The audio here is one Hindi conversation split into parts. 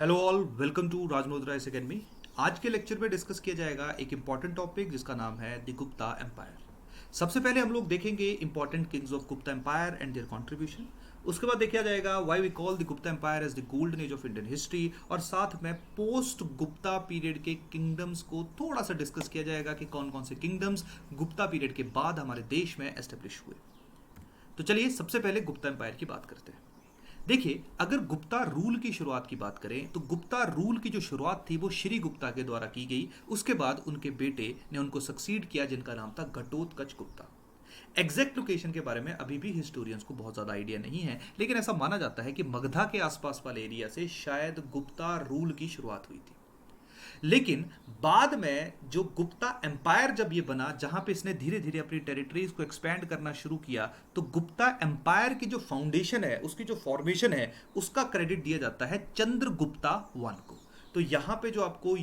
Hello all, welcome to Rajmudra S academy. आज के लेक्चर में डिस्कस किया जाएगा एक इंपॉर्टेंट टॉपिक जिसका नाम है द गुप्ता एम्पायर। सबसे पहले हम लोग देखेंगे important kings of Gupta empire and their contribution. उसके बाद देखा जाएगा why we call the Gupta empire as the golden age of Indian history, और साथ में पोस्ट गुप्ता पीरियड के किंगडम्स को थोड़ा सा डिस्कस किया जाएगा कि कौन कौन से किंगडम्स गुप्ता पीरियड के बाद हमारे देश में एस्टेब्लिश हुए। तो चलिए सबसे पहले गुप्ता एम्पायर की बात करते हैं। देखिए, अगर गुप्ता रूल की शुरुआत की बात करें तो गुप्ता रूल की जो शुरुआत थी वो श्री गुप्ता के द्वारा की गई। उसके बाद उनके बेटे ने उनको सक्सीड किया जिनका नाम था घटोत्कच गुप्ता। एग्जैक्ट लोकेशन के बारे में अभी भी हिस्टोरियंस को बहुत ज़्यादा आइडिया नहीं है, लेकिन ऐसा माना जाता है कि मगधा के आसपास वाले एरिया से शायद गुप्ता रूल की शुरुआत हुई थी। लेकिन बाद में जो गुप्ता एम्पायर जब ये बना, जहां पे इसने धीरे धीरे अपनी टेरिटरीज को एक्सपेंड करना शुरू किया, तो गुप्ता एम्पायर की जो फाउंडेशन है, उसकी जो फॉर्मेशन है, उसका क्रेडिट दिया जाता है चंद्रगुप्ता वन को। तो यहाँ पे जो आपको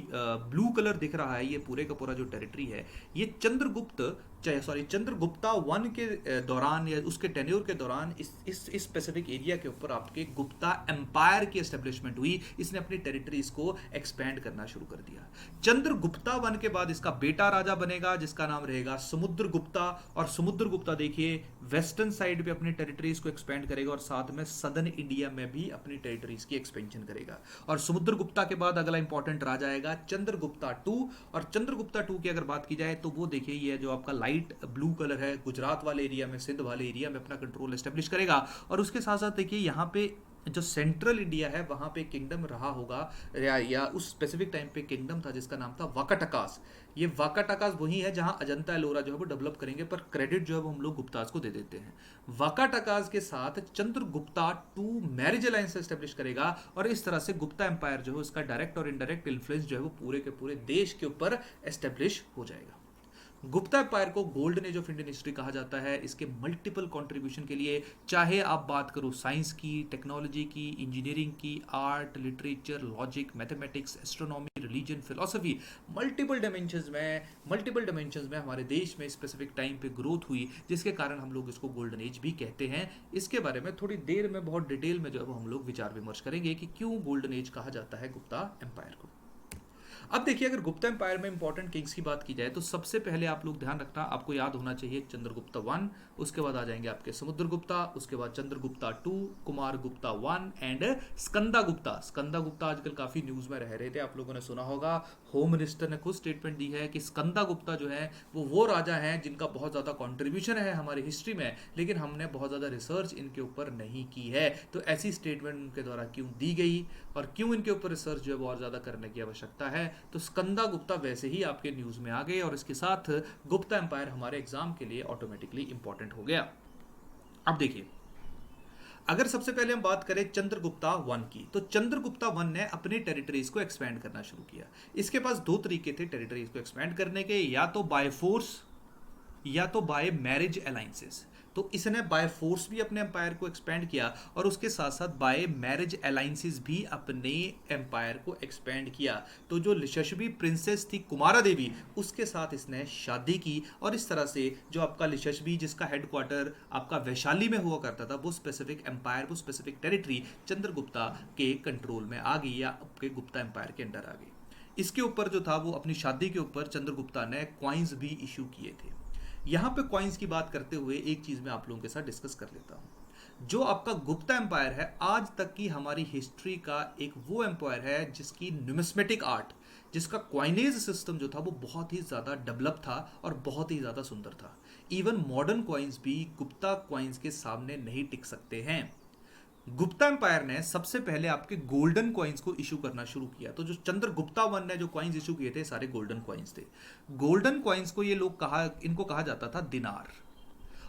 ब्लू कलर दिख रहा है, ये पूरे का पूरा जो टेरिटरी है, ये चंद्रगुप्ता वन के दौरान या उसके टेन्योर के दौरान इस स्पेसिफिक एरिया के ऊपर आपके गुप्ता एम्पायर की एस्टेब्लिशमेंट हुई। इसने अपनी टेरिटरीज को एक्सपेंड करना शुरू कर दिया। चंद्रगुप्ता वन के बाद इसका बेटा राजा बनेगा जिसका नाम रहेगा समुद्रगुप्ता। और समुद्रगुप्ता देखिए वेस्टर्न साइड पे अपनी टेरिटरीज को एक्सपेंड करेगा और साथ में सदर्न इंडिया में भी अपनी टेरिटरीज की एक्सपेंशन करेगा। और समुद्रगुप्ता के बाद अगला इंपॉर्टेंट राजा आएगा चंद्रगुप्ता टू। और चंद्रगुप्ता टू की अगर बात की जाए तो वो देखिए ये जो आपका लाइट ब्लू कलर है, गुजरात वाले एरिया में, सिंध वाले एरिया में अपना कंट्रोल एस्टेब्लिश करेगा। और उसके साथ साथ देखिए यहाँ पे जो सेंट्रल इंडिया है वहां पे किंगडम रहा होगा, या उस स्पेसिफिक टाइम पे किंगडम था जिसका नाम था वाकाटकास। ये वाकाटकास वही है जहां अजंता एलोरा जो है वो डेवलप करेंगे, पर क्रेडिट जो है वो हम लोग गुप्ताज को दे देते हैं। वाकाटकास के साथ Chandragupta two marriage alliance establish करेगा, और इस तरह से गुप्ता एम्पायर जो है उसका डायरेक्ट और इनडायरेक्ट इन्फ्लुएंस जो है वो पूरे के पूरे देश के ऊपर एस्टेब्लिश हो जाएगा। गुप्ता एम्पायर को golden age of Indian history कहा जाता है इसके मल्टीपल कंट्रीब्यूशन के लिए। चाहे आप बात करो साइंस की, टेक्नोलॉजी की, इंजीनियरिंग की, art, literature, logic, mathematics, astronomy, religion, philosophy, multiple dimensions में हमारे देश में स्पेसिफिक टाइम पे ग्रोथ हुई, जिसके कारण हम लोग इसको गोल्डन एज भी कहते हैं। इसके बारे में थोड़ी देर में बहुत डिटेल में जो है हम लोग विचार विमर्श करेंगे कि क्यों गोल्डन एज कहा जाता है गुप्ता एम्पायर को। अब देखिए, अगर गुप्ता एम्पायर में इंपॉर्टेंट किंग्स की बात की जाए तो सबसे पहले आप लोग ध्यान रखना, आपको याद होना चाहिए चंद्रगुप्ता वन। उसके बाद आ जाएंगे आपके समुद्रगुप्ता, उसके बाद Chandragupta two, Kumara Gupta one and Skanda Gupta. Skanda Gupta आजकल काफी न्यूज में रह रहे थे, आप लोगों ने सुना होगा। होम मिनिस्टर ने खुद स्टेटमेंट दी है कि स्कंदा गुप्ता जो है वो राजा हैं जिनका बहुत ज्यादा कॉन्ट्रीब्यूशन है हमारी हिस्ट्री में, लेकिन हमने बहुत ज्यादा रिसर्च इनके ऊपर नहीं की है। तो ऐसी स्टेटमेंट उनके द्वारा क्यों दी गई और क्यों इनके ऊपर रिसर्च जो है वो और ज्यादा करने की आवश्यकता है, तो स्कंदा गुप्ता वैसे ही आपके न्यूज में आ गए, और इसके साथ गुप्ता एम्पायर हमारे एग्जाम के लिए ऑटोमेटिकली इंपॉर्टेंट हो गया। अब देखिए, अगर सबसे पहले हम बात करें चंद्रगुप्ता वन की, तो चंद्रगुप्ता वन ने अपने टेरिटरीज को एक्सपेंड करना शुरू किया। इसके पास दो तरीके थे टेरिटरीज को एक्सपेंड करने के, या तो बाय फोर्स या तो बाय मैरिज अलाइंसेस। तो इसने बाय फोर्स भी अपने एम्पायर को एक्सपेंड किया और उसके साथ साथ बाय मैरिज अलाइंसेस भी अपने एम्पायर को एक्सपेंड किया। तो जो लिशस्वी प्रिंसेस थी कुमारा देवी, उसके साथ इसने शादी की, और इस तरह से जो आपका लिशस्वी जिसका हेडक्वार्टर आपका वैशाली में हुआ करता था, वो स्पेसिफिक एम्पायर, वो स्पेसिफिक टेरिटरी चंद्रगुप्ता के कंट्रोल में आ गई या आपके गुप्ता एम्पायर के अंडर आ गई। इसके ऊपर जो था वो अपनी शादी के ऊपर चंद्रगुप्ता ने क्वाइंस भी इशू किए थे। यहां पे कॉइन्स की बात करते हुए एक चीज मैं आप लोगों के साथ डिस्कस कर लेता हूं। जो आपका गुप्ता एम्पायर है, आज तक की हमारी हिस्ट्री का एक वो एम्पायर है जिसकी न्यूमिस्मेटिक आर्ट, जिसका क्वाइनेज सिस्टम जो था वो बहुत ही ज्यादा डेवलप था और बहुत ही ज्यादा सुंदर था। इवन मॉडर्न क्वाइंस भी गुप्ता क्वाइंस के सामने नहीं टिक सकते हैं। गुप्ता एम्पायर ने सबसे पहले आपके गोल्डन कॉइन्स को इशू करना शुरू किया। तो जो चंद्रगुप्ता वन ने जो कॉइन्स इशू किए थे सारे गोल्डन कॉइन्स थे। गोल्डन कॉइन्स को ये लोग इनको कहा जाता था दिनार।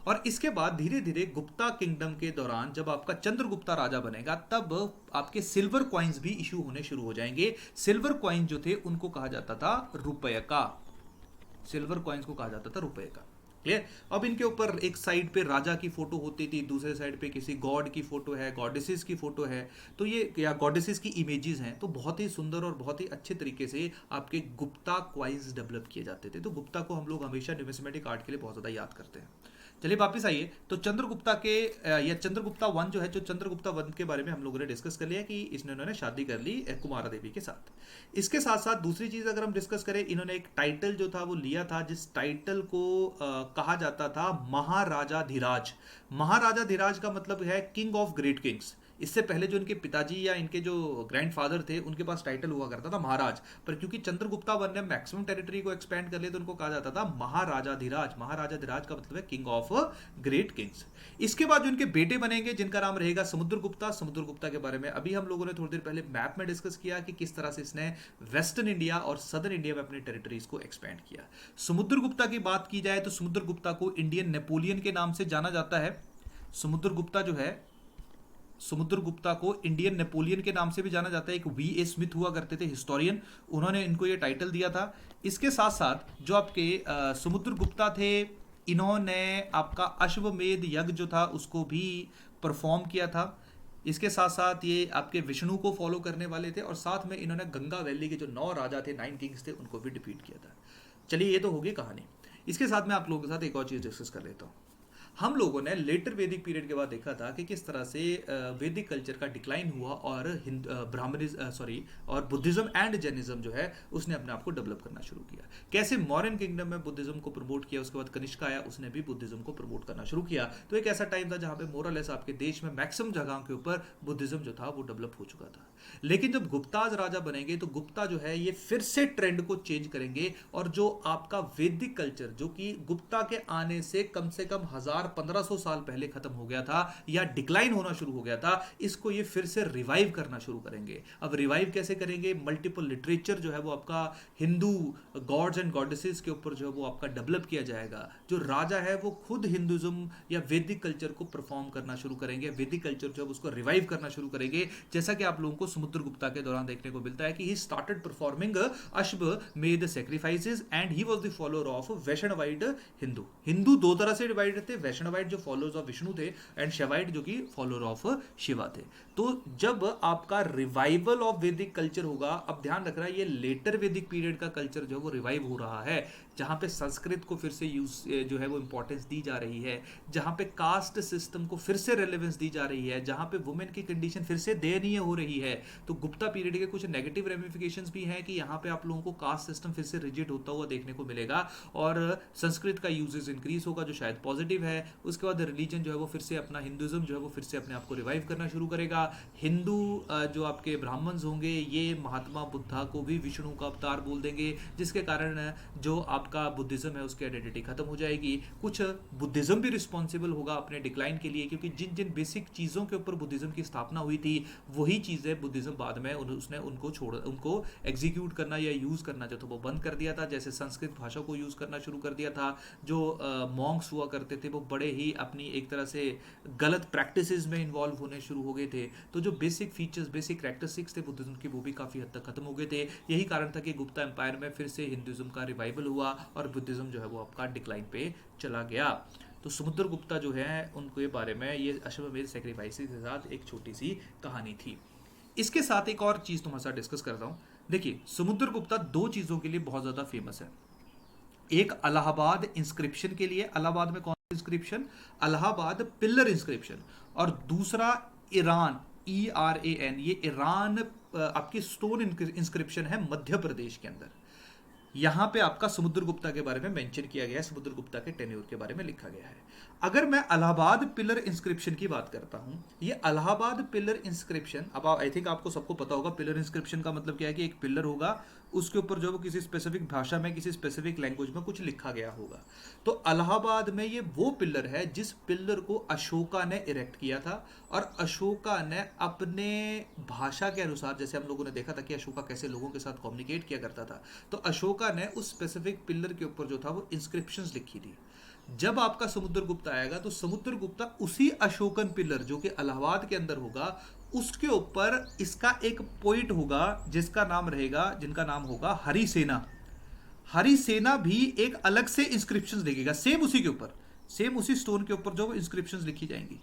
और इसके बाद धीरे धीरे गुप्ता किंगडम के दौरान जब आपका चंद्रगुप्ता राजा बनेगा, तब आपके सिल्वर कॉइन्स भी इशू होने शुरू हो जाएंगे। सिल्वर कॉइन जो थे उनको कहा जाता था रुपये का। सिल्वर कॉइन्स को कहा जाता था रुपये का। क्लियर। अब इनके ऊपर एक साइड पे राजा की फोटो होती थी, दूसरे साइड पे किसी गॉड की फोटो है, गॉडेसेस की फोटो है, तो ये या गॉडेसेस की इमेजेस हैं। तो बहुत ही सुंदर और बहुत ही अच्छे तरीके से आपके गुप्ता क्वाइंस डेवलप किए जाते थे। तो गुप्ता को हम लोग हमेशा न्यूमिस्मेटिक आर्ट के लिए बहुत ज़्यादा याद करते हैं। चलिए वापस आइए। तो चंद्रगुप्ता के या चंद्रगुप्ता वन जो है, जो चंद्रगुप्ता वन के बारे में हम लोगों ने डिस्कस कर लिया कि इन्होंने शादी कर ली कुमारा देवी के साथ। इसके साथ साथ दूसरी चीज अगर हम डिस्कस करें, इन्होंने एक टाइटल जो था वो लिया था, जिस टाइटल को कहा जाता था महाराजा धीराज। महाराजा धीराज का मतलब है किंग ऑफ ग्रेट किंग्स। इससे पहले जो इनके पिताजी या इनके जो ग्रैंडफादर थे उनके पास टाइटल हुआ करता था महाराज, पर क्योंकि चंद्रगुप्ता वन ने मैक्सिमम टेरिटरी को एक्सपेंड कर लिया तो उनको कहा जाता था महाराजा धीराज। महाराजा धीराज का मतलब है किंग ऑफ ग्रेट किंग्स। इसके बाद जो इनके बेटे बनेंगे जिनका नाम रहेगा समुद्रगुप्ता। समुद्रगुप्ता के बारे में अभी हम लोगों ने थोड़ी देर पहले मैप में डिस्कस किया कि किस तरह से इसने वेस्टर्न इंडिया और सदर्न इंडिया में अपनी टेरिटरीज को एक्सपेंड किया। समुद्रगुप्ता की बात की जाए तो समुद्रगुप्ता को इंडियन नेपोलियन के नाम से जाना जाता है। समुद्रगुप्ता जो है, समुद्रगुप्ता को इंडियन नेपोलियन के नाम से भी जाना जाता है। एक V.A. स्मिथ हुआ करते थे हिस्टोरियन, उन्होंने इनको ये टाइटल दिया था। इसके साथ साथ जो आपके समुद्रगुप्ता थे, इन्होंने आपका अश्वमेध यज्ञ जो था उसको भी परफॉर्म किया था। इसके साथ साथ ये आपके विष्णु को फॉलो करने वाले थे, और साथ में इन्होंने गंगा वैली के जो 9 राजा थे, 9 किंग्स थे, उनको भी डिफीट किया था। चलिए ये तो होगी कहानी। इसके साथ में आप लोगों के साथ एक और चीज़ डिस्कस कर लेता हूँ। हम लोगों ने लेटर वैदिक पीरियड के बाद देखा था कि किस तरह से वैदिक कल्चर का डिक्लाइन हुआ और और बुद्धिज्म एंड जैनिज्म जो है उसने अपने आप को डेवलप करना शुरू किया। कैसे मॉडर्न किंगडम में बुद्धिज्म को प्रमोट किया, उसके बाद कनिष्क आया, उसने भी बुद्धिज्म को प्रमोट करना शुरू किया। तो एक ऐसा टाइम था जहां पे मोरलेस आपके देश में मैक्सिमम जगहों के ऊपर बुद्धिज्म जो था वो डेवलप हो चुका था। लेकिन जब गुप्ताज राजा बनेंगे तो गुप्ता जो है ये फिर से ट्रेंड को चेंज करेंगे, और जो आपका वैदिक कल्चर जो कि गुप्ता के आने से कम 1500 साल पहले खत्म हो गया था या डिक्लाइन होना शुरू हो गया था, इसको ये फिर से रिवाइव करना शुरू करेंगे। अब रिवाइव कैसे करेंगे? मल्टीपल लिटरेचर जो है वो आपका हिंदू गॉड्स एंड गॉडेसेस के ऊपर जो है वो आपका डेवलप किया जाएगा। जो राजा है वो खुद हिंदुज्म या वैदिक कल्चर को परफॉर्म करना शुरू करेंगे, वैदिक कल्चर जो है उसको रिवाइव करना शुरू करेंगे। जैसा कि आप लोगों को समुद्रगुप्ता के दौरान देखने को मिलता है कि ही स्टार्टेड परफॉर्मिंग अश्वमेध sacrifices and he was the follower of Vaishnavite Hindu. Hindu दो तरह से डिवाइडेड थे, वैष्णवाइट जो फॉलोअर्स ऑफ विष्णु थे एंड शैवाइट जो कि फॉलोअर ऑफ शिवा थे। तो जब आपका रिवाइवल ऑफ वैदिक कल्चर होगा, अब ध्यान रखना ये लेटर वैदिक पीरियड का कल्चर जो है वो रिवाइव हो रहा है, जहां पे संस्कृत को फिर से यूज जो है वो इंपॉर्टेंस दी जा रही है, जहां पे कास्ट सिस्टम को फिर से रेलेवेंस दी जा रही है, जहां पे वुमेन की कंडीशन फिर से दयनीय हो रही है। तो गुप्ता पीरियड के कुछ नेगेटिव रेमिफिकेशंस भी हैं कि यहाँ पे आप लोगों को कास्ट सिस्टम फिर से रिजिड होता हुआ देखने को मिलेगा और संस्कृत का यूजेस इंक्रीज होगा जो शायद पॉजिटिव है। उसके बाद रिलीजन जो है वो फिर से अपना हिंदुज्म जो है वो फिर से अपने आप को रिवाइव करना शुरू करेगा। हिंदू जो आपके ब्राह्मण्स होंगे ये महात्मा बुद्धा को भी विष्णु का अवतार बोल देंगे, जिसके कारण जो आपका बुद्धिज्म है उसकी आइडेंटिटी खत्म हो जाएगी। कुछ बुद्धिज्म भी रिस्पॉन्सिबल होगा अपने डिक्लाइन के लिए, क्योंकि जिन जिन बेसिक चीज़ों के ऊपर बुद्धिज्म की स्थापना हुई थी वही चीज़ें बुद्धिज्म बाद में उसने उनको एग्जीक्यूट करना या यूज़ करना जो था वो बंद कर दिया था। जैसे संस्कृत भाषा को यूज़ करना शुरू कर दिया था। जो मॉन्क्स हुआ करते थे वो बड़े ही अपनी एक तरह से गलत प्रैक्टिसेस में इन्वॉल्व होने शुरू हो गए थे। तो जो बेसिक फीचर्स, बेसिक कैरेक्टरिस्टिक्स थे बुद्धिज्म के वो भी काफ़ी हद तक खत्म हो गए थे। यही कारण था कि गुप्ता एम्पायर में फिर से हिंदुज्म का रिवाइवल हुआ और बुद्धिज्म जो है वो आपका डिक्लाइन पे चला गया। तो समुद्रगुप्ता जो है उनके बारे में ये अश्वमेध सैक्रिफाइसेस के साथ एक छोटी सी कहानी थी। इसके साथ एक और चीज़ तुम्हारे साथ डिस्कस करता हूँ। देखिए समुद्रगुप्ता दो चीज़ों के लिए बहुत ज़्यादा फेमस है। एक इलाहाबाद इंस्क्रिप्शन के लिए, इलाहाबाद में कौन सा इंस्क्रिप्शन? Allahabad pillar inscription. और दूसरा ईरान, ERAN, ये ईरान आपकी स्टोन इंस्क्रिप्शन है मध्य प्रदेश के अंदर। यहां पे आपका समुद्रगुप्ता के बारे में मेंशन किया गया है, समुद्रगुप्ता के टेन्योर के बारे में लिखा गया है। अगर मैं इलाहाबाद पिलर इंस्क्रिप्शन की बात करता हूं, ये इलाहाबाद पिलर इंस्क्रिप्शन, अब आई थिंक आपको सबको पता होगा पिलर इंस्क्रिप्शन का मतलब क्या है कि एक पिलर होगा, उसके ऊपर जो वो किसी स्पेसिफिक भाषा में, किसी स्पेसिफिक लैंग्वेज में कुछ लिखा गया होगा। तो इलाहाबाद में ये वो पिलर है जिस पिलर को अशोका ने इरेक्ट किया था, और अशोका ने अपने भाषा के अनुसार, जैसे हम लोगों ने देखा था कि अशोका कैसे लोगों के साथ कम्युनिकेट किया करता था, तो अशोका ने उस स्पेसिफिक पिलर के ऊपर जो था वो इंस्क्रिप्शंस लिखी थी। जब आपका समुद्रगुप्त आएगा तो समुद्रगुप्ता उसी अशोकन पिलर जो कि इलाहाबाद के अंदर होगा उसके ऊपर इसका एक पॉइंट होगा जिसका नाम रहेगा, जिनका नाम होगा हरिसेना। हरिसेना भी एक अलग से इंस्क्रिप्शंस लिखेगा सेम उसी के ऊपर, सेम उसी स्टोन के ऊपर जो इंस्क्रिप्शंस लिखी जाएंगी।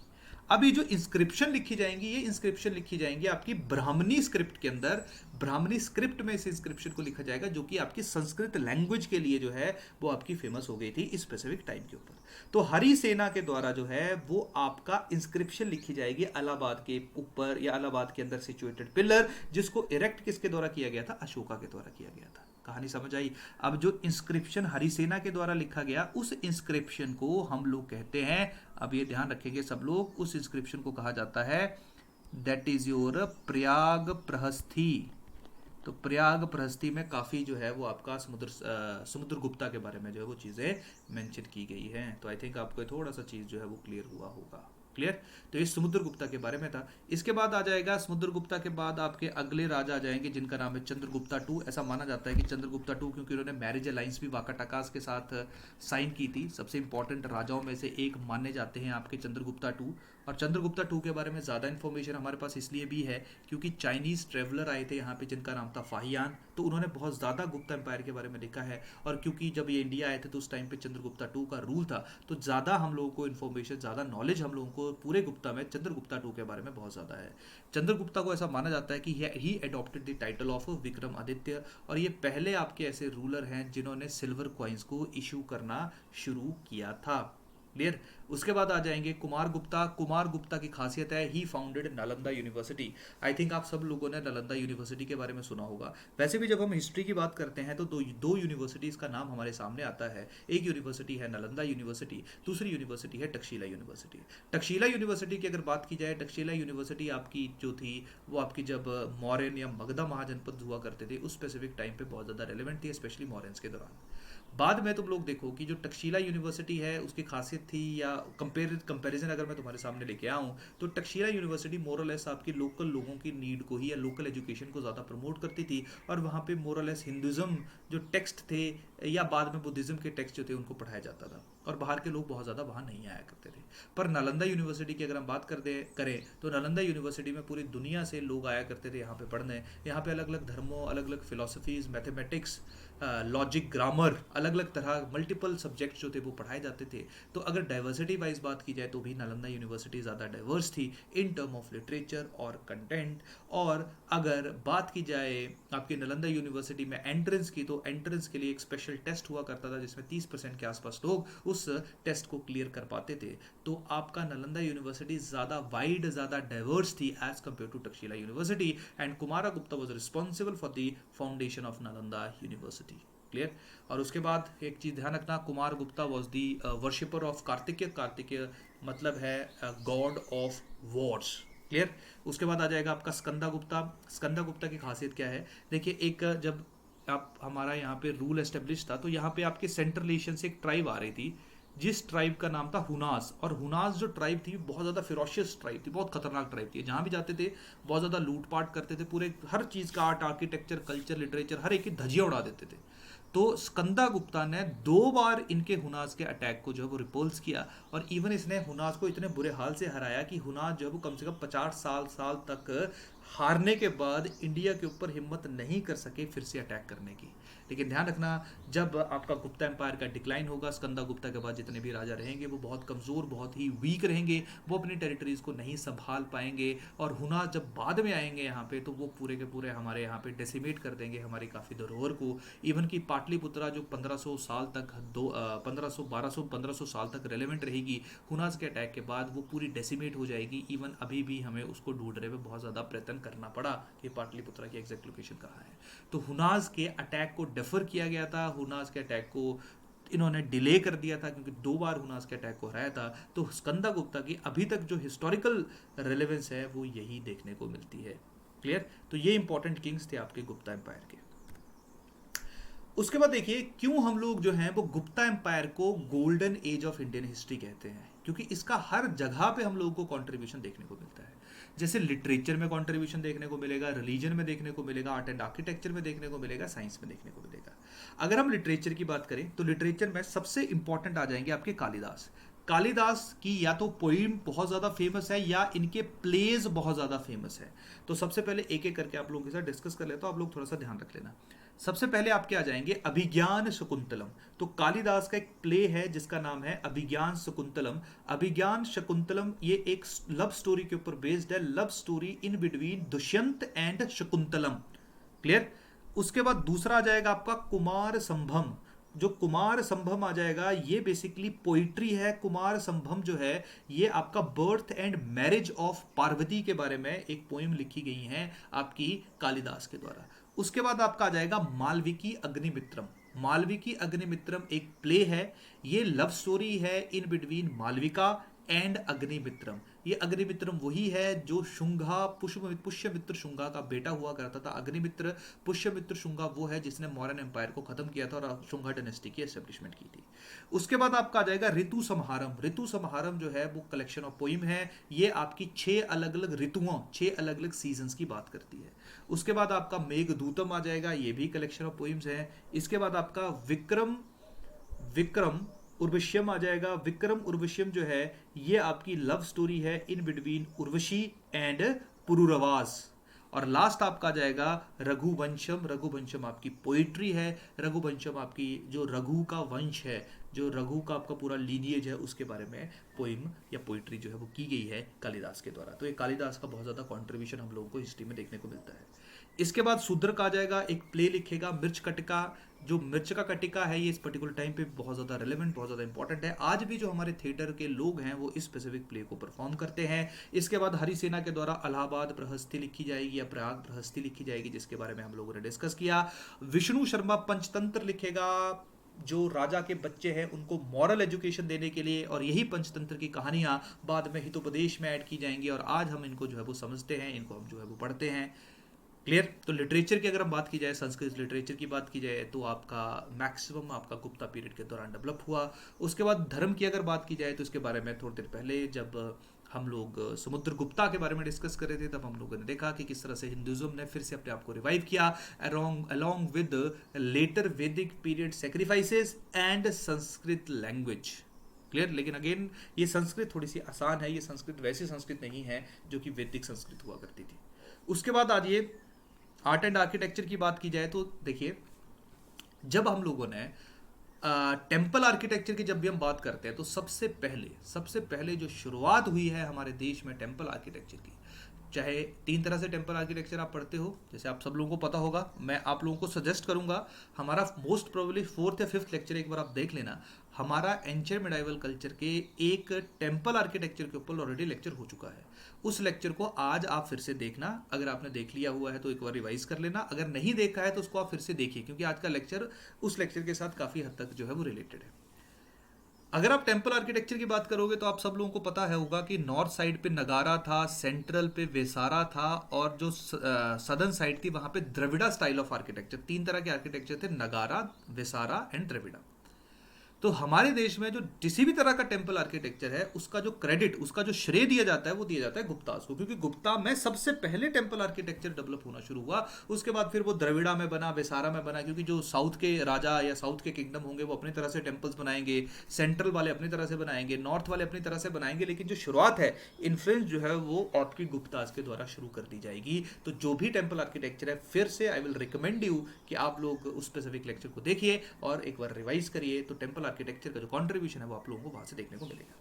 अब ये जो इंस्क्रिप्शन लिखी जाएंगी, ये इंस्क्रिप्शन लिखी जाएंगी आपकी ब्राह्मणी स्क्रिप्ट के अंदर। ब्राह्मणी स्क्रिप्ट में इस इंस्क्रिप्शन को लिखा जाएगा, जो कि आपकी संस्कृत लैंग्वेज के लिए जो है वो आपकी फेमस हो गई थी इस स्पेसिफिक टाइम के ऊपर। तो हरि सेना के द्वारा जो है वो आपका इंस्क्रिप्शन लिखी जाएगी इलाहाबाद के ऊपर, या इलाहाबाद के अंदर सिचुएटेड पिलर, जिसको इरेक्ट किसके द्वारा किया गया था? अशोका के द्वारा किया गया था। कहानी समझ आई? अब जो इंस्क्रिप्शन हरिसेना के द्वारा लिखा गया, उस इंस्क्रिप्शन को हम लोग कहते हैं, अब ये ध्यान रखेंगे सब लोग, उस इंस्क्रिप्शन को कहा जाता है दैट इज योर प्रयाग प्रहस्थी। तो प्रयाग प्रहस्थी में काफ़ी जो है वो आपका समुद्रगुप्ता के बारे में जो है वो चीज़ें मेंशन की गई हैं। तो आई थिंक आपको थोड़ा सा चीज़ जो है वो क्लियर हुआ होगा। क्लियर? तो ये समुद्रगुप्ता के बारे में था। इसके बाद आ जाएगा, समुद्रगुप्ता के बाद आपके अगले राजा आ जाएंगे जिनका नाम है चंद्रगुप्ता टू। ऐसा माना जाता है कि चंद्रगुप्ता टू, क्योंकि उन्होंने मैरिज अलाइंस भी वाकाटकास के साथ साइन की थी। सबसे इंपॉर्टेंट राजाओं में से एक माने जाते हैं आपके चंद्रगुप्ता टू। और चंद्रगुप्ता टू के बारे में ज़्यादा इन्फॉर्मेशन हमारे पास इसलिए भी है क्योंकि चाइनीज़ ट्रेवलर आए थे यहाँ पे जिनका नाम था फाहियान, तो उन्होंने बहुत ज़्यादा गुप्ता एम्पायर के बारे में लिखा है। और क्योंकि जब ये इंडिया आए थे तो उस टाइम पे चंद्रगुप्ता टू का रूल था, तो ज़्यादा हम लोगों को इन्फॉर्मेशन, ज़्यादा नॉलेज हम लोगों को पूरे गुप्ता में चंद्रगुप्ता टू के बारे में बहुत ज़्यादा है। चंद्रगुप्ता को ऐसा माना जाता है कि he adopted the title of Vikramaditya, और ये पहले आपके ऐसे रूलर हैं जिन्होंने सिल्वर कॉइन्स को इशू करना शुरू किया था। क्लियर? उसके बाद आ जाएंगे कुमार गुप्ता। कुमार गुप्ता की खासियत है he founded Nalanda university. I think आप सब लोगों ने नालंदा यूनिवर्सिटी के बारे में सुना होगा। वैसे भी जब हम हिस्ट्री की बात करते हैं तो दो यूनिवर्सिटीज़ का नाम हमारे सामने आता है। एक यूनिवर्सिटी है नालंदा यूनिवर्सिटी, दूसरी यूनिवर्सिटी है तक्षशिला यूनिवर्सिटी। तक्षशिला यूनिवर्सिटी की अगर बात की जाए, तक्षशिला यूनिवर्सिटी आपकी जो थी वो आपकी जब मौर्यन या मगधा महाजनपद हुआ करते थे उस स्पेसिफिक टाइम पे बहुत ज़्यादा रेलिवेंट थी, स्पेशली मौर्यंस के दौरान। बाद में तुम लोग देखो कि जो तक्षशिला यूनिवर्सिटी है उसकी खासियत थी, या कंपैरिजन अगर मैं तुम्हारे सामने लेके आऊँ, तो तक्षशिला यूनिवर्सिटी मोरलेस आपकी लोकल लोगों की नीड को ही या लोकल एजुकेशन को ज़्यादा प्रमोट करती थी। और वहाँ पे मोरलेस हिंदुज़म जो टेक्स्ट थे या बाद में बुद्धिज़्म के टेक्स्ट जो थे उनको पढ़ाया जाता था, और बाहर के लोग बहुत ज़्यादा वहाँ नहीं आया करते थे। पर नालंदा यूनिवर्सिटी की अगर हम बात करें तो नालंदा यूनिवर्सिटी में पूरी दुनिया से लोग आया करते थे यहाँ पे पढ़ने। यहाँ पे अलग अलग धर्मों, अलग अलग फिलोसफीज़, मैथमेटिक्स, लॉजिक, ग्रामर, अलग अलग तरह मल्टीपल सब्जेक्ट्स जो थे वो पढ़ाए जाते थे। तो अगर डाइवर्सिटी वाइज बात की जाए तो भी नालंदा यूनिवर्सिटी ज़्यादा डाइवर्स थी इन टर्म ऑफ लिटरेचर और कंटेंट। और अगर बात की जाए आपकी नालंदा यूनिवर्सिटी में एंट्रेंस की, तो एंट्रेंस के लिए एक स्पेशल टेस्ट हुआ करता था जिसमें 30% के आसपास लोग उस टेस्ट को क्लियर कर पाते थे। तो आपका नालंदा यूनिवर्सिटी ज़्यादा वाइड, ज़्यादा डाइवर्स थी as compared to Takshashila university. And Kumara Gupta was responsible for the foundation of Nalanda university. Clear? और उसके बाद एक चीज़ ध्यान रखना, Kumar Gupta was the worshipper of Kartikeya. Kartikeya मतलब है गॉड ऑफ वॉर्स। क्लियर? उसके बाद आ जाएगा आपका स्कंदा गुप्ता। स्कंदा गुप्ता की खासियत क्या है? देखिए, एक जब आप हमारा यहाँ पे रूल एस्टेब्लिश था तो यहाँ पे आपके सेंट्रल एशियन से एक ट्राइब आ रही थी जिस ट्राइब का नाम था हुनास। और हुनास जो ट्राइब थी बहुत ज़्यादा फिरोशियस ट्राइब थी, बहुत खतरनाक ट्राइब थी। जहाँ भी जाते थे बहुत ज़्यादा लूटपाट करते थे, पूरे हर चीज़ का, आर्ट, आर्किटेक्चर, कल्चर, लिटरेचर, हर एक की धज्जियाँ उड़ा देते थे। तो स्कंदा गुप्ता ने 2 बार इनके हुनास के अटैक को जो है वो रिपल्स किया, और इवन इसने हुनास को इतने बुरे हाल से हराया कि हुनास जो है वो कम से कम 50 साल तक हारने के बाद इंडिया के ऊपर हिम्मत नहीं कर सके फिर से अटैक करने की। लेकिन ध्यान रखना, जब आपका गुप्ता एम्पायर का डिक्लाइन होगा, स्कंदा गुप्ता के बाद जितने भी राजा रहेंगे वो बहुत कमज़ोर, बहुत ही वीक रहेंगे, वो अपनी टेरिटरीज़ को नहीं संभाल पाएंगे। और हुनास जब बाद में आएंगे यहाँ पे तो वो पूरे के पूरे हमारे यहाँ पे डेसिमेट कर देंगे हमारी काफ़ी धरोहर को। इवन की पाटलिपुत्रा जो 1500 साल तक 1500 साल तक रेलेवेंट रहेगी, हुनास के अटैक के बाद वो पूरी डेसिमेट हो जाएगी। इवन अभी भी हमें उसको ढूंढने में बहुत ज़्यादा प्रयत्न करना पड़ा कि पाटलिपुत्रा की एग्जैक्ट लोकेशन कहाँ है। तो हुनास के अटैक को डेफर किया गया था, हुनास के अटैक को इन्होंने डिले कर दिया था क्योंकि 2 बार हुनास के अटैक को हराया था। तो स्कंदा गुप्ता की अभी तक जो हिस्टोरिकल रेलेवेंस है वो यही देखने को मिलती है। क्लियर? तो ये इंपॉर्टेंट किंग्स थे आपके गुप्ता एम्पायर के। उसके बाद देखिए क्यों हम लोग जो हैं वो गुप्ता एम्पायर को golden age of Indian history कहते हैं, क्योंकि इसका हर जगह पे हम लोगों को कंट्रीब्यूशन देखने को मिलता है। जैसे लिटरेचर में कंट्रीब्यूशन देखने को मिलेगा, रिलीजन में देखने को मिलेगा, आर्ट एंड आर्किटेक्चर में देखने को मिलेगा, साइंस में देखने को मिलेगा। अगर हम लिटरेचर की बात करें तो लिटरेचर में सबसे इंपॉर्टेंट आ जाएंगे आपके कालिदास। कालिदास की या तो पोइम बहुत ज़्यादा फेमस है या इनके प्लेज बहुत ज़्यादा फेमस है। तो सबसे पहले एक एक करके आप लोगों के साथ डिस्कस कर लेता हूँ, आप लोग थोड़ा सा ध्यान रख लेना। सबसे पहले आपके आ जाएंगे अभिज्ञान शकुंतलम। तो कालिदास का एक प्ले है जिसका नाम है अभिज्ञान शकुंतलम। अभिज्ञान शकुंतलम ये एक लव स्टोरी के ऊपर बेस्ड है, love story in between Dushyant and Shakuntalam. Clear. उसके बाद दूसरा आ जाएगा आपका कुमार संभम। जो कुमार संभम आ जाएगा ये बेसिकली पोइट्री है। कुमार संभम जो है ये आपका birth and marriage of Parvati के बारे में एक पोइम लिखी गई है आपकी कालिदास के द्वारा। उसके बाद आपका आ जाएगा मालविकी अग्निमित्रम। मालविकी अग्निमित्रम एक प्ले है, ये लव स्टोरी है in between Malvika and Agnimitram. ये अग्निमित्रम वही है जो शुंगा पुष्यमित्र शुंगा का बेटा हुआ करता था। अग्निमित्र पुष्यमित्र शुंगा वो है जिसने मौर्यन एम्पायर को खत्म किया था और शुंगा डायनेस्टी की एस्टेब्लिशमेंट की थी। उसके बाद आपका आ जाएगा ऋतु संहारम। ऋतु संहारम जो है वो कलेक्शन ऑफ पोइम है, ये आपकी 6 अलग अलग ऋतुओं 6 अलग अलग सीजन्स की बात करती है। उसके बाद आपका मेघदूतम आ जाएगा, ये भी कलेक्शन ऑफ पोइम्स है। इसके बाद आपका विक्रम विक्रम उर्वश्यम आ जाएगा। विक्रम उर्वश्यम जो है ये आपकी लव स्टोरी है in between Urvashi and Pururavas. और लास्ट आपका आ जाएगा रघुवंशम। रघुवंशम आपकी पोइट्री है। रघुवंशम आपकी जो रघु का वंश है, जो रघु का आपका पूरा लीनिएज है, उसके बारे में पोइम या पोइट्री जो है वो की गई है कालिदास के द्वारा। तो ये कालिदास का बहुत ज़्यादा कॉन्ट्रीब्यूशन हम लोगों को हिस्ट्री में देखने को मिलता है। इसके बाद शूद्रक आ जाएगा, एक प्ले लिखेगा मिर्च कटिका। जो मिर्च का कटिका है ये इस पर्टिकुलर टाइम पे बहुत ज़्यादा रेलेवेंट, बहुत ज़्यादा इंपॉर्टेंट है। आज भी जो हमारे थिएटर के लोग हैं वो इस स्पेसिफिक प्ले को परफॉर्म करते हैं। इसके बाद हरिसेना के द्वारा इलाहाबाद प्रहस्ती लिखी जाएगी या प्रयाग प्रहस्ती लिखी जाएगी, जिसके बारे में हम लोगों ने डिस्कस किया। विष्णु शर्मा पंचतंत्र लिखेगा, जो राजा के बच्चे हैं उनको मॉरल एजुकेशन देने के लिए, और यही पंचतंत्र की कहानियाँ बाद में हितोपदेश में ऐड की जाएंगी और आज हम इनको जो है वो समझते हैं, इनको हम जो है वो पढ़ते हैं। क्लियर। तो लिटरेचर की अगर हम बात की जाए, संस्कृत लिटरेचर की बात की जाए, तो आपका मैक्सिमम आपका गुप्ता पीरियड के दौरान डेवलप हुआ। उसके बाद धर्म की अगर बात की जाए तो इसके बारे में थोड़ी देर पहले जब हम लोग समुद्रगुप्ता के बारे में डिस्कस कर रहे थे तब हम लोगों ने देखा कि किस तरह से हिंदुज्म ने फिर से अपने आप को रिवाइव किया अलोंग विद लेटर वैदिक period sacrifices and Sanskrit language. Clear. लेकिन अगेन ये संस्कृत थोड़ी सी आसान है, ये संस्कृत वैसी संस्कृत नहीं है जो कि वैदिक संस्कृत हुआ करती थी। उसके बाद आज ये आर्ट एंड आर्किटेक्चर की बात की जाए तो देखिए, जब हम लोगों ने टेम्पल आर्किटेक्चर की जब भी हम बात करते हैं तो सबसे पहले जो शुरुआत हुई है हमारे देश में टेम्पल आर्किटेक्चर की, चाहे 3 तरह से टेम्पल आर्किटेक्चर आप पढ़ते हो, जैसे आप सब लोगों को पता होगा। मैं आप लोगों को सजेस्ट करूंगा हमारा मोस्ट प्रोबेबली 4th या 5th लेक्चर एक बार आप देख लेना। हमारा एंशिएंट मिडाइवल कल्चर के एक टेम्पल आर्किटेक्चर के ऊपर ऑलरेडी लेक्चर हो चुका है। उस लेक्चर को आज आप फिर से देखना, अगर आपने देख लिया हुआ है तो एक बार रिवाइज कर लेना, अगर नहीं देखा है तो उसको आप फिर से देखिए, क्योंकि आज का लेक्चर उस लेक्चर के साथ काफ़ी हद तक जो है वो रिलेटेड है। अगर आप टेम्पल आर्किटेक्चर की बात करोगे तो आप सब लोगों को पता है होगा कि नॉर्थ साइड पे नगारा था, सेंट्रल पे वेसारा था, और जो सदर्न साइड थी वहां पे द्रविड़ा स्टाइल ऑफ आर्किटेक्चर। 3 तरह के आर्किटेक्चर थे, नगारा, वेसारा एंड द्रविड़ा। तो हमारे देश में जो किसी भी तरह का टेम्पल आर्किटेक्चर है उसका जो क्रेडिट, उसका जो श्रेय दिया जाता है वो दिया जाता है गुप्तास को, क्योंकि गुप्ता में सबसे पहले टेम्पल आर्किटेक्चर डेवलप होना शुरू हुआ। उसके बाद फिर वो द्रविड़ा में बना, वेसारा में बना, क्योंकि जो साउथ के राजा या साउथ के किंगडम होंगे वो अपनी तरह से टेम्पल्स बनाएंगे, सेंट्रल वाले अपनी तरह से बनाएंगे, नॉर्थ वाले अपनी तरह से बनाएंगे, लेकिन जो शुरुआत है इन्फ्लुएंस जो है वो आपकी गुप्तास के द्वारा शुरू कर दी जाएगी। तो जो भी टेम्पल आर्किटेक्चर है, फिर से आई विल रिकमेंड यू कि आप लोग उस स्पेसिफिक लेक्चर को देखिए और एक बार रिवाइज करिए। तो टेम्पल आर्किटेक्चर का जो कंट्रीब्यूशन है वो आप लोगों को वहां से देखने को मिलेगा।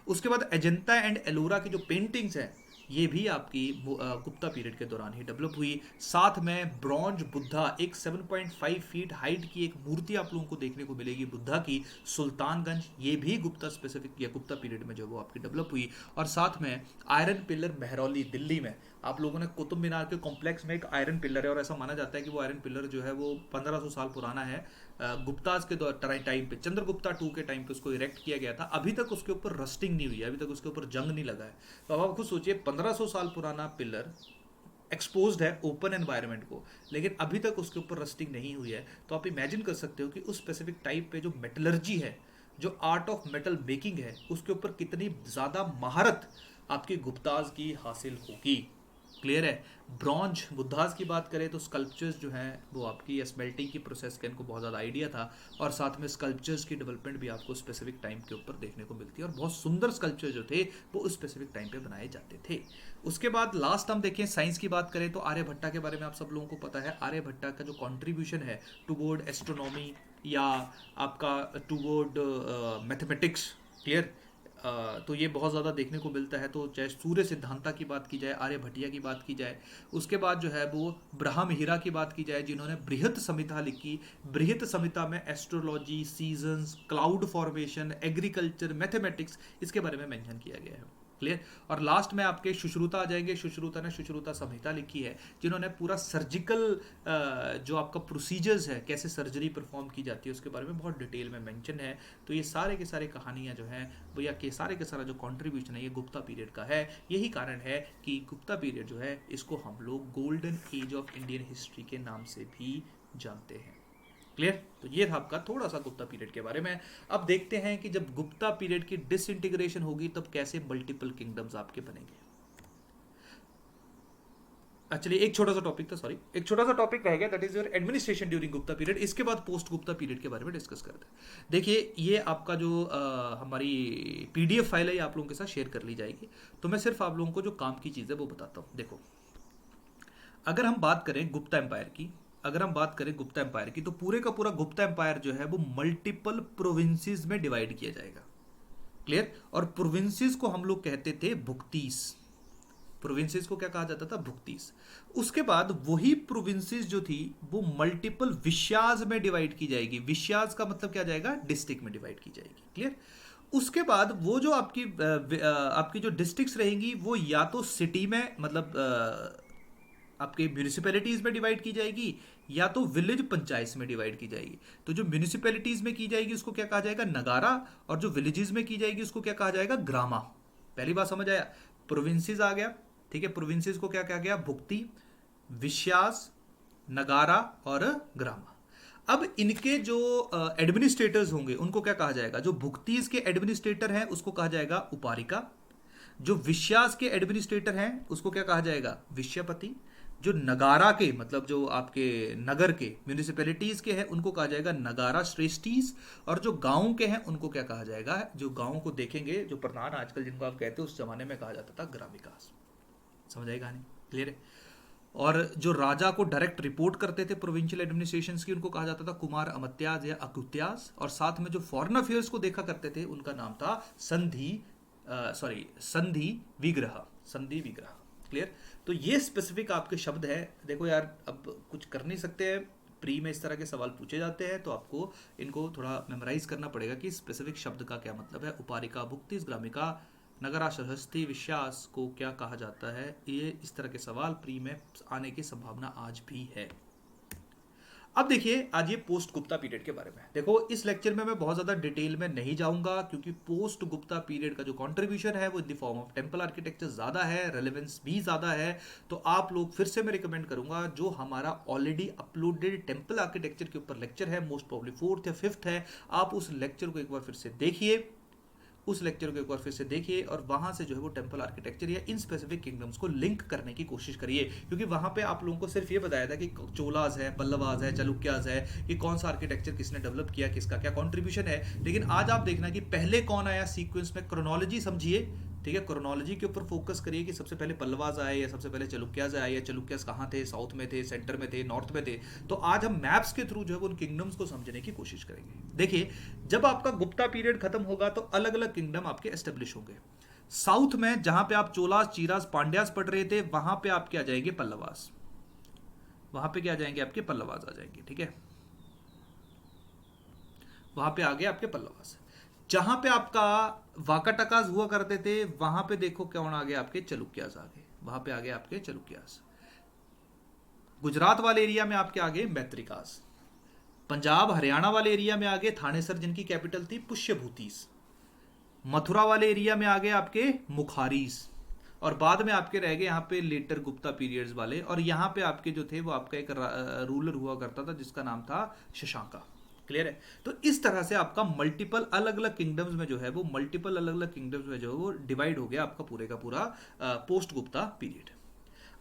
उसके बाद अजंता एंड एलोरा की जो पेंटिंग्स हैं ये भी आपकी गुप्ता पीरियड के दौरान ही डेवलप हुई। साथ में ब्रॉन्ज बुद्धा, एक 7.5 फीट हाइट की एक मूर्ति आप लोगों को देखने को मिलेगी बुद्धा की, सुल्तानगंज, ये भी गुप्ता स्पेसिफिक या गुप्ता पीरियड में जो वो आपकी डेवलप हुई। और साथ में आयरन पिलर महरौली दिल्ली में, आप लोगों ने कुतुब मीनार के कॉम्प्लेक्स में एक आयरन पिलर है और ऐसा माना जाता है कि वो आयरन पिलर जो है वो 1500 साल पुराना है। गुप्ताज के टाइम पे, चंद्रगुप्ता 2 के टाइम पे उसको इरेक्ट किया गया था। अभी तक उसके ऊपर रस्टिंग नहीं हुई है, अभी तक उसके ऊपर जंग नहीं लगा है। तो अब आप खुद सोचिए 1500 साल पुराना पिलर एक्सपोज्ड है ओपन एनवायरनमेंट को, लेकिन अभी तक उसके ऊपर रस्टिंग नहीं हुई है। तो आप इमेजिन कर सकते हो कि उस स्पेसिफिक टाइप पे जो मेटलर्जी है, जो आर्ट ऑफ मेटल मेकिंग है, उसके ऊपर कितनी ज़्यादा महारत आपकी गुप्ताज की हासिल होगी। क्लियर है। ब्रॉन्ज बुद्धास की बात करें तो स्कल्पचर्स जो हैं वो आपकी स्मेल्टिंग की प्रोसेस का इनको बहुत ज़्यादा आइडिया था, और साथ में स्कल्पचर्स की डेवलपमेंट भी आपको स्पेसिफिक टाइम के ऊपर देखने को मिलती है, और बहुत सुंदर स्कल्पचर जो थे वो उस स्पेसिफिक टाइम पे बनाए जाते थे। उसके बाद लास्ट हम देखें साइंस की बात करें तो आर्यभट्टा के बारे में आप सब लोगों को पता है। आर्यभट्टा का जो कॉन्ट्रीब्यूशन है टूवर्ड एस्ट्रोनॉमी या आपका टूवर्ड मैथमेटिक्स, क्लियर, तो ये बहुत ज़्यादा देखने को मिलता है। तो चाहे सूर्य सिद्धांता की बात की जाए, आर्यभट्टिया की बात की जाए, उसके बाद जो है वो ब्रह्महिरा की बात की जाए जिन्होंने बृहत संहिता लिखी। बृहत संहिता में astrology, seasons, cloud formation, agriculture, mathematics, इसके बारे में मेंशन किया गया है। क्लियर। और लास्ट में आपके सुश्रुता आ जाएंगे। सुश्रुता ने सुश्रुता संहिता लिखी है जिन्होंने पूरा सर्जिकल जो आपका प्रोसीजर्स है, कैसे सर्जरी परफॉर्म की जाती है, उसके बारे में बहुत डिटेल में मेंशन है। तो ये सारे के सारे कहानियाँ जो हैं भैया के सारा जो कंट्रीब्यूशन है ये गुप्ता पीरियड का है। यही कारण है कि गुप्ता पीरियड जो है इसको हम लोग golden age of Indian history के नाम से भी जानते हैं। क्लियर। तो ये था आपका थोड़ा सा गुप्ता पीरियड के बारे में। अब देखते हैं कि जब गुप्ता पीरियड की डिसइंटीग्रेशन होगी तब कैसे मल्टीपल किंगडम्स आपके बनेंगे। एक्चुअली एक छोटा सा टॉपिक रह गया, that is your administration during Gupta period. इसके बाद पोस्ट गुप्ता पीरियड के बारे में डिस्कस करते हैं। देखिए ये आपका जो हमारी पीडीएफ फाइल है ये आप लोगों के साथ शेयर कर ली जाएगी। तो मैं सिर्फ आप लोगों को जो काम की चीज़ है वो बताता हूँ। देखो, अगर हम बात करें गुप्ता एम्पायर की तो पूरे का पूरा गुप्ता एम्पायर जो है वो मल्टीपल प्रोविंसेस में डिवाइड किया जाएगा। क्लियर। और प्रोविंसेस को हम लोग कहते थे भुक्तीस। प्रोविंसेस को क्या कहा जाता था? भुक्तीस। उसके बाद वही प्रोविंसेस जो थी वो मल्टीपल विश्याज में डिवाइड की जाएगी। विश्याज का मतलब क्या जाएगा? डिस्ट्रिक्ट में डिवाइड की जाएगी। क्लियर। उसके बाद वो जो आपकी जो डिस्ट्रिक्ट्स रहेंगी वो या तो सिटी में मतलब आपके म्यूनिसिपैलिटीज़ में डिवाइड की जाएगी या तो विलेज पंचायत में डिवाइड की जाएगी। तो जो म्यूनिसिपैलिटीज़ में की जाएगी उसको क्या कहा जाएगा? नगारा। और जो विलेजेस में की जाएगी उसको क्या कहा जाएगा? ग्रामा। पहली बात समझ आया? प्रोविंसेस आ गया, ठीक है। प्रोविंसेस को क्या कहा गया? भुक्ति, विश्यास, नगारा और ग्रामा। अब इनके जो एडमिनिस्ट्रेटर्स होंगे उनको क्या कहा जाएगा? जो भुक्तीज के एडमिनिस्ट्रेटर हैं उसको कहा जाएगा उपारिका। जो विश्यास के एडमिनिस्ट्रेटर हैं उसको क्या कहा जाएगा? विश्यपति। जो नगारा के मतलब जो आपके नगर के म्यूनिसिपैलिटीज के हैं उनको कहा जाएगा नगारा श्रेष्ठीज। और जो गांव के हैं उनको क्या कहा जाएगा? जो गांव को देखेंगे जो प्रधान आजकल जिनको आप कहते हो उस जमाने में कहा जाता था ग्राम विकास। समझ आई कहानी? क्लियर है। और जो राजा को डायरेक्ट रिपोर्ट करते थे प्रोविंशियल एडमिनिस्ट्रेशन की उनको कहा जाता था कुमार अमत्याज या अकुत्याज। और साथ में जो फॉरेन अफेयर्स को देखा करते थे उनका नाम था संधि विग्रह। क्लियर। तो ये स्पेसिफिक आपके शब्द है। देखो यार अब कुछ कर नहीं सकते हैं, प्री में इस तरह के सवाल पूछे जाते हैं तो आपको इनको थोड़ा मेमोराइज करना पड़ेगा कि स्पेसिफिक शब्द का क्या मतलब है। उपारिका, भुक्तिस, ग्रामिका, नगरा, सहस्ती, विश्वास को क्या कहा जाता है। ये इस तरह के सवाल प्री में आने की संभावना आज भी है। अब देखिए आज ये पोस्ट गुप्ता पीरियड के बारे में। देखो इस लेक्चर में मैं बहुत ज़्यादा डिटेल में नहीं जाऊंगा क्योंकि पोस्ट गुप्ता पीरियड का जो कंट्रीब्यूशन है वो in the form of temple architecture ज़्यादा है, रेलेवेंस भी ज़्यादा है। तो आप लोग फिर से मैं रिकमेंड करूंगा जो हमारा ऑलरेडी अपलोडेड टेम्पल आर्किटेक्चर के ऊपर लेक्चर है, मोस्ट प्रॉब्ली 4th या 5th है, आप उस लेक्चर को एक बार फिर से देखिए। और वहां से जो है वो टेम्पल आर्किटेक्चर या इन स्पेसिफिक किंगडम्स को लिंक करने की कोशिश करिए। क्योंकि वहां पे आप लोगों को सिर्फ ये बताया था कि चोलाज है, पल्लवाज है, चालुक्याज है, कि कौन सा आर्किटेक्चर किसने डेवलप किया, किसका क्या कॉन्ट्रीब्यूशन है। लेकिन आज आप देखना कि पहले कौन आया सीक्वेंस में, क्रोनोलॉजी समझिए। ठीक है, क्रोनोलॉजी के ऊपर फोकस करिए कि सबसे पहले पल्लवाज आए या सबसे पहले चालुक्याज आए, या चालुक्याज कहाँ थे, साउथ में थे, सेंटर में थे, नॉर्थ में थे। तो आज हम मैप्स के थ्रू जो है उन किंगडम्स को समझने की कोशिश करेंगे। देखिए जब आपका गुप्ता पीरियड खत्म होगा तो अलग अलग किंगडम आपके एस्टेब्लिश होंगे। साउथ में जहां पे आप चोलास, चीरास, पांड्यास पढ़ रहे थे वहां पे आपके आ जाएंगे पल्लवास। वहां पे क्या आ जाएंगे? आपके पल्लवास आ जाएंगे। ठीक है, वहां पे आ गए आपके पल्लवास। जहां पे आपका वाकाटकास हुआ करते थे वहां पे देखो कौन आ गया? आपके चालुक्यास आ गए। वहां पे आ गए आपके चालुक्यास। गुजरात वाले एरिया में आपके आ गए मैत्रिकास। पंजाब हरियाणा वाले एरिया में आ गए थानेसर जिनकी कैपिटल थी पुष्यभूतिस। मथुरा वाले एरिया में आ गए आपके मुखारीस। और बाद में आपके रह गए यहाँ पे लेटर गुप्ता पीरियड्स वाले। और यहाँ पे आपके जो थे वो आपका एक रूलर हुआ करता था जिसका नाम था शशांका। क्लियर है। तो इस तरह से आपका मल्टीपल अलग अलग किंगडम्स में जो है वो वो डिवाइड हो गया आपका पूरे का पूरा पोस्ट गुप्ता पीरियड।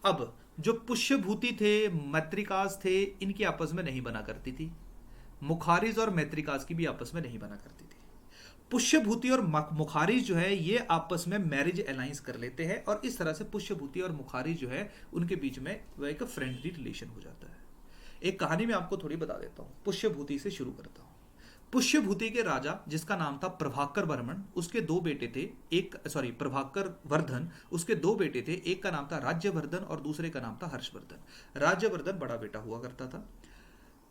अब जो पुष्यभूति थे, मैत्रिकास थे, इनकी आपस में नहीं बना करती थी। मुखारिज और मैत्रिकास की भी आपस में नहीं बना करती थी। पुष्यभूति और मुखारिज जो है ये आपस में मैरिज अलायंस कर लेते हैं और इस तरह से पुष्यभूति और मुखारिज जो है उनके बीच में वह एक फ्रेंडली रिलेशन हो जाता है। एक कहानी मैं आपको थोड़ी बता देता हूँ, पुष्यभूति से शुरू करता हूँ। पुष्यभूति के राजा जिसका नाम था प्रभाकर वर्मन, उसके दो बेटे थे। प्रभाकर वर्धन, उसके दो बेटे थे। एक का नाम था राज्यवर्धन और दूसरे का नाम था हर्षवर्धन। राज्यवर्धन बड़ा बेटा हुआ करता था।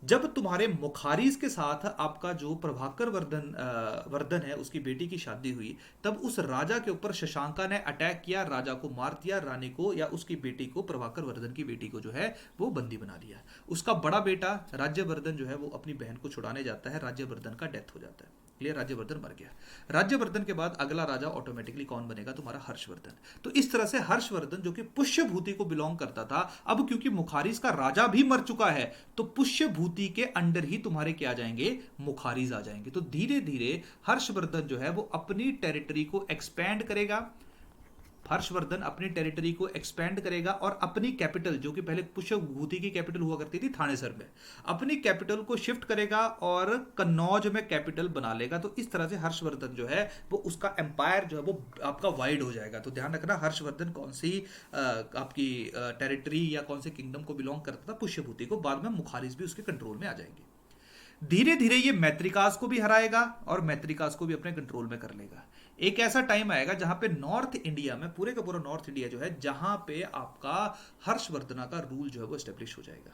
जब तुम्हारे मुखारिज के साथ आपका जो प्रभाकर वर्धन है उसकी बेटी की शादी हुई, तब उस राजा के ऊपर शशांका ने अटैक किया, राजा को मार दिया, रानी को या उसकी बेटी को, प्रभाकर वर्धन की बेटी को जो है वो बंदी बना लिया। उसका बड़ा बेटा राज्यवर्धन जो है वो अपनी बहन को छुड़ाने जाता है, राज्यवर्धन का डेथ हो जाता है। क्लियर, राज्यवर्धन मर गया। राज्यवर्धन के बाद अगला राजा ऑटोमेटिकली कौन बनेगा? तुम्हारा हर्षवर्धन। तो इस तरह से हर्षवर्धन जो कि पुष्यभूति को बिलोंग करता था, अब क्योंकि मुखारिज का राजा भी मर चुका है तो पुष्यभूति के अंडर ही तुम्हारे क्या आ जाएंगे? मुखारिज आ जाएंगे। तो धीरे धीरे हर्षवर्धन जो है वो अपनी टेरिटरी को एक्सपैंड करेगा। हर्षवर्धन अपनी टेरिटरी को एक्सपैंड करेगा और अपनी कैपिटल, जो कि पहले पुष्यभूति की कैपिटल हुआ करती थी थानेसर में, अपनी कैपिटल को शिफ्ट करेगा और कन्नौज में कैपिटल बना लेगा। तो इस तरह से हर्षवर्धन जो है वो, उसका एम्पायर जो है वो आपका वाइड हो जाएगा। तो ध्यान रखना, हर्षवर्धन कौन सी आपकी टेरिटरी या कौन से किंगडम को बिलोंग करता था? पुष्यभूति को। बाद में मुखारिज भी उसके कंट्रोल में आ जाएंगे। धीरे धीरे ये मैत्रिकास को भी हराएगा और मैत्रिकास को भी अपने कंट्रोल में कर लेगा। एक ऐसा टाइम आएगा जहां पे नॉर्थ इंडिया में, पूरे का पूरा नॉर्थ इंडिया जो है, जहां पे आपका हर्षवर्धन का रूल जो है वो एस्टेब्लिश हो जाएगा।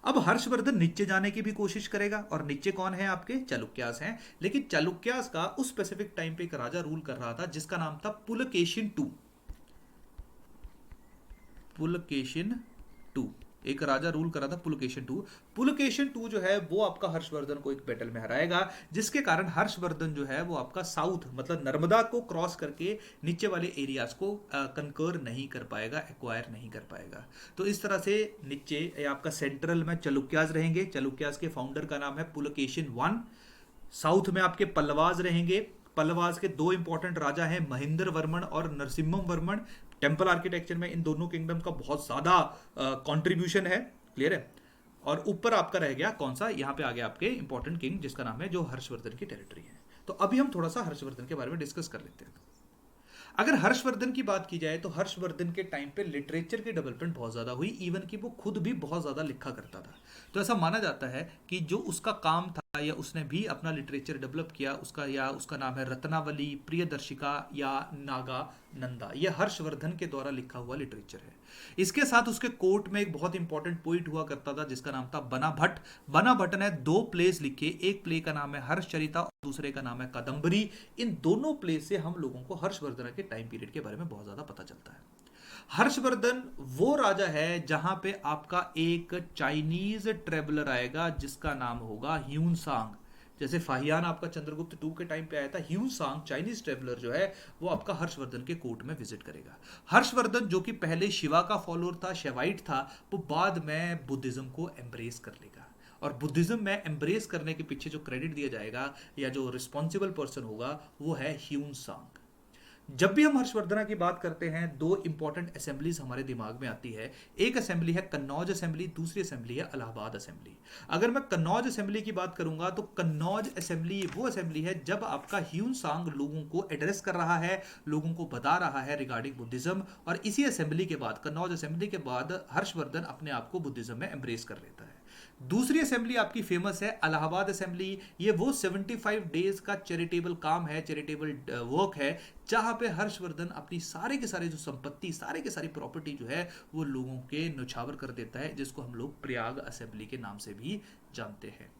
अब हर्षवर्धन नीचे जाने की भी कोशिश करेगा और नीचे कौन है? आपके चालुक्यास हैं। लेकिन चालुक्यास का उस स्पेसिफिक टाइम पे एक राजा रूल कर रहा था जिसका नाम था पुलकेशिन टू। पुलकेशिन टू एक राजा रूल करा था, पुलकेशिन टू। पुलकेशिन टू जो है वो आपका हर्षवर्धन को एक बैटल में हराएगा, जिसके कारण हर्षवर्धन जो है वो आपका साउथ, मतलब नर्मदा को क्रॉस करके नीचे वाले एरियाज को कंकर नहीं कर पाएगा, एक्वायर नहीं कर पाएगा। तो इस तरह से नीचे आपका सेंट्रल में चालुक्यास रहेंगे। चालुक्यास के फाउंडर का नाम है पुलकेशिन वन। साउथ में आपके पल्लवाज रहेंगे। पल्लवाज के दो इंपॉर्टेंट राजा हैं, महेंद्र वर्मन और नरसिम्हम वर्मन। टेम्पल आर्किटेक्चर में इन दोनों किंगडम का बहुत ज्यादा कंट्रीब्यूशन है। क्लियर है। और ऊपर आपका रह गया कौन सा? यहाँ पे आ गया आपके इंपॉर्टेंट किंग जिसका नाम है, जो हर्षवर्धन की टेरिटरी है। तो अभी हम थोड़ा सा हर्षवर्धन के बारे में डिस्कस कर लेते हैं। अगर हर्षवर्धन की बात की जाए तो हर्षवर्धन के टाइम पे लिटरेचर की डेवलपमेंट बहुत ज़्यादा हुई, इवन कि वो खुद भी बहुत ज़्यादा लिखा करता था। तो ऐसा माना जाता है कि जो उसका काम था या उसने भी अपना लिटरेचर डेवलप किया, उसका नाम है रत्नावली, प्रियदर्शिका या नागा नंदा। यह हर्षवर्धन के द्वारा लिखा हुआ लिटरेचर है। इसके साथ उसके कोर्ट में एक बहुत इंपॉर्टेंट पोइट हुआ करता था जिसका नाम था बना भट्ट। बना भट्ट ने दो प्लेस लिखे, एक प्ले का नाम है हर्षचरिता और दूसरे का नाम है कादंबरी। इन दोनों प्ले से हम लोगों को हर्षवर्धन के टाइम पीरियड के बारे में बहुत ज्यादा पता चलता है। हर्षवर्धन वो राजा है जहां पे आपका एक चाइनीज ट्रेवलर आएगा जिसका नाम होगा ह्यून सांग। जैसे फाहियान आपका चंद्रगुप्त टू के टाइम पे आया था, ह्यून सांग चाइनीज ट्रेवलर जो है वो आपका हर्षवर्धन के कोर्ट में विजिट करेगा। हर्षवर्धन जो कि पहले शिवा का फॉलोअर था, शेवाइट था, वो बाद में बुद्धिज्म को एम्ब्रेस कर लेगा। और बुद्धिज्म में एम्ब्रेस करने के पीछे जो क्रेडिट दिया जाएगा या जो रिस्पॉन्सिबल पर्सन होगा वो है ह्यून सांग। जब भी हम हर्षवर्धन की बात करते हैं, दो इंपॉर्टेंट असेंबलीज हमारे दिमाग में आती है। एक असेंबली है कन्नौज असेंबली, दूसरी असेंबली है इलाहाबाद असेंबली। अगर मैं कन्नौज असेंबली की बात करूंगा तो कन्नौज असेंबली वो असेंबली है जब आपका ह्यून सांग लोगों को एड्रेस कर रहा है, लोगों को बता रहा है रिगार्डिंग बुद्धिज्म। और इसी असेंबली के बाद, कन्नौज असेंबली के बाद, हर्षवर्धन अपने आप को बुद्धिज्म में एम्ब्रेस कर लेता है। दूसरी असेंबली आपकी फेमस है इलाहाबाद असेंबली। ये वो 75 डेज का चैरिटेबल काम है, चैरिटेबल वर्क है, जहां पे हर्षवर्धन अपनी सारे के सारे जो संपत्ति, सारे के सारी प्रॉपर्टी जो है वो लोगों के न्यौछावर कर देता है, जिसको हम लोग प्रयाग असेंबली के नाम से भी जानते हैं।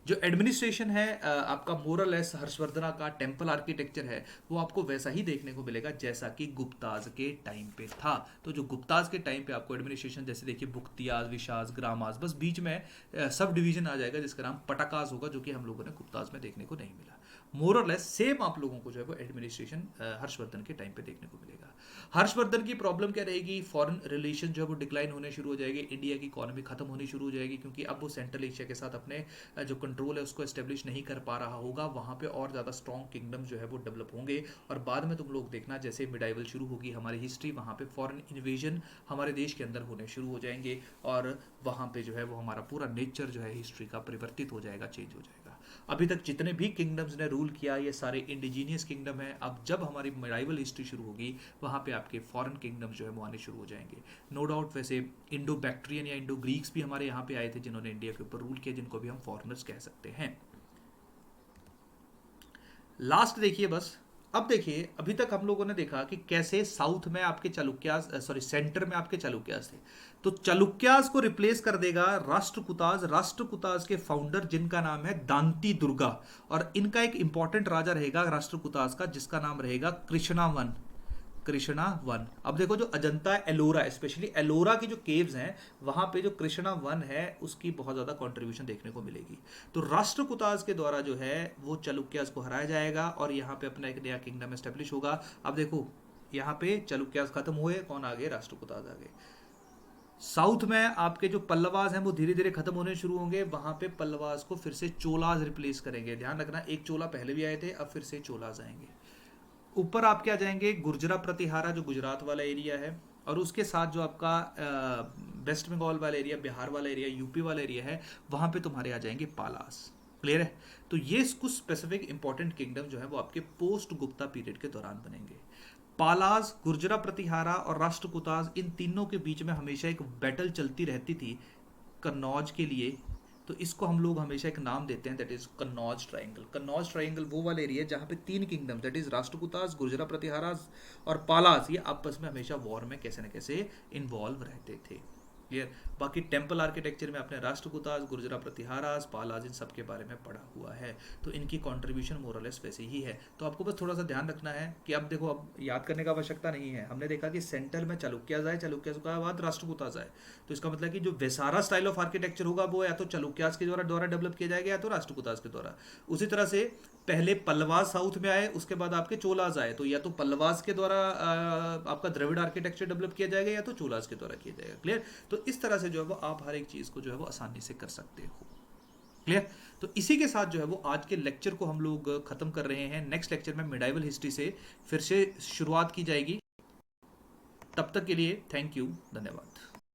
जो एडमिनिस्ट्रेशन है आपका मोरलेस हर्षवर्धन का टेम्पल आर्किटेक्चर है वो आपको वैसा ही देखने को मिलेगा जैसा कि गुप्ताज के टाइम पे था। तो जो गुप्ताज के टाइम पे आपको एडमिनिस्ट्रेशन, जैसे देखिए बुक्तियाज, विशाज, ग्रामाज, बस बीच में सब डिवीजन आ जाएगा जिसका नाम पटाकाज होगा, जो कि हम लोगों ने गुप्ताज में देखने को नहीं मिला। मोर और लेस सेम आप लोगों को जो है वो एडमिनिस्ट्रेशन हर्षवर्धन के टाइम पे देखने को मिलेगा। हर्षवर्धन की प्रॉब्लम क्या रहेगी, फॉरेन रिलेशन जो है वो डिक्लाइन होने शुरू हो जाएगी, इंडिया की इकोनॉमी खत्म होनी शुरू हो जाएगी, क्योंकि अब वो सेंट्रल एशिया के साथ अपने जो कंट्रोल है उसको एस्टेब्लिश नहीं कर पा रहा होगा, वहाँ पे और ज़्यादा स्ट्रॉन्ग किंगडम जो है वो डेवलप होंगे। और बाद में तुम लोग देखना जैसे मिडाइवल शुरू होगी हमारी हिस्ट्री, वहाँ पे फॉरेन इन्वेजन हमारे देश के अंदर होने शुरू हो जाएंगे, और वहाँ पे जो है वो हमारा पूरा नेचर जो है हिस्ट्री का परिवर्तित हो जाएगा, चेंज हो जाएगा। अभी तक जितने भी किंगडम्स ने रूल किया ये सारे इंडिजीनियस किंगडम है। अब जब हमारी मिडाइवल हिस्ट्री शुरू होगी वहाँ पे आपके फॉरेन किंगडम जो है वो आने शुरू हो जाएंगे। नो डाउट वैसे इंडो बैक्ट्रियन या इंडो ग्रीक्स भी हमारे यहाँ पे आए थे जिन्होंने इंडिया के ऊपर रूल किया, जिनको भी हम फॉरेनर्स कह सकते हैं। लास्ट देखिए बस, अब देखिए अभी तक हम लोगों ने देखा कि कैसे साउथ में आपके चालुक्यास, सॉरी सेंटर में आपके चालुक्यास थे। तो चालुक्यास को रिप्लेस कर देगा राष्ट्रकूतास। राष्ट्रकूतास के फाउंडर जिनका नाम है दांती दुर्गा, और इनका एक इंपॉर्टेंट राजा रहेगा राष्ट्रकूतास का जिसका नाम रहेगा कृष्णावन। कृष्णा वन। अब देखो जो अजंता एलोरा, स्पेशली एलोरा की जो केव्स हैं वहां पे जो कृष्णा वन है उसकी बहुत ज्यादा कंट्रीब्यूशन देखने को मिलेगी। तो राष्ट्रकूतास के द्वारा जो है वो चालुक्यास को हराया जाएगा और यहाँ पे अपना एक नया किंगडम एस्टेब्लिश होगा। अब देखो यहाँ पे चालुक्यास खत्म हुए, कौन आ गए, राष्ट्रकूतास आ गए। साउथ में आपके जो पल्लवास हैं वो धीरे धीरे खत्म होने शुरू होंगे, वहां पे पल्लवास को फिर से चोलाज रिप्लेस करेंगे। ध्यान रखना एक चोला पहले भी आए थे, अब फिर से चोलाज आएंगे। ऊपर आप क्या जाएंगे, गुर्जरा प्रतिहारा जो गुजरात वाला एरिया है, और उसके साथ जो आपका वेस्ट बंगाल वाला एरिया, बिहार वाला एरिया, यूपी वाला एरिया है, वहां पे तुम्हारे आ जाएंगे पालास। क्लियर है। तो ये कुछ स्पेसिफिक इंपॉर्टेंट किंगडम जो है वो आपके पोस्ट गुप्ता पीरियड के दौरान बनेंगे। पालास, गुर्जरा प्रतिहारा और राष्ट्रकूटास, इन तीनों के बीच में हमेशा एक बैटल चलती रहती थी कन्नौज के लिए। तो इसको हम लोग हमेशा एक नाम देते हैं, that is Kannauj triangle. Kannauj triangle वो वाला एरिया जहाँ पे तीन किंगडम दैट इज राष्ट्रकूटास, गुर्जरा प्रतिहारास और पालास, ये आपस में हमेशा वॉर में कैसे न कैसे इन्वॉल्व रहते थे। क्लियर। बाकी टेम्पल आर्किटेक्चर में आपने राष्ट्रकूटास, गुर्जरा प्रतिहारास, पालास, इन सब के बारे में पढ़ा हुआ है। तो इनकी कंट्रीब्यूशन मोरलेस वैसे ही है। तो आपको बस थोड़ा सा ध्यान रखना है कि अब देखो, अब याद करने का आवश्यकता नहीं है। हमने देखा कि सेंटर में चालुक्यास आए, चालुक्यास के बाद राष्ट्रकूटास आए। तो इसका मतलब कि जो वेसारा स्टाइल ऑफ आर्किटेक्चर होगा वो या तो चालुक्यास के द्वारा डेवलप किया जाएगा या तो राष्ट्रकूटास के द्वारा। उसी तरह से पहले पल्लवास साउथ में आए, उसके बाद आपके चोलास आए, तो या तो पल्लवास के द्वारा आपका द्रविड़ आर्किटेक्चर डेवलप किया जाएगा या तो चोलास के द्वारा किया जाएगा। क्लियर। तो इस तरह से जो है वो आप हर एक चीज को जो है वो आसानी से कर सकते हो। क्लियर। तो इसी के साथ जो है वो आज के लेक्चर को हम लोग खत्म कर रहे हैं। नेक्स्ट लेक्चर में मिडाइवल हिस्ट्री से फिर से शुरुआत की जाएगी। तब तक के लिए थैंक यू, धन्यवाद।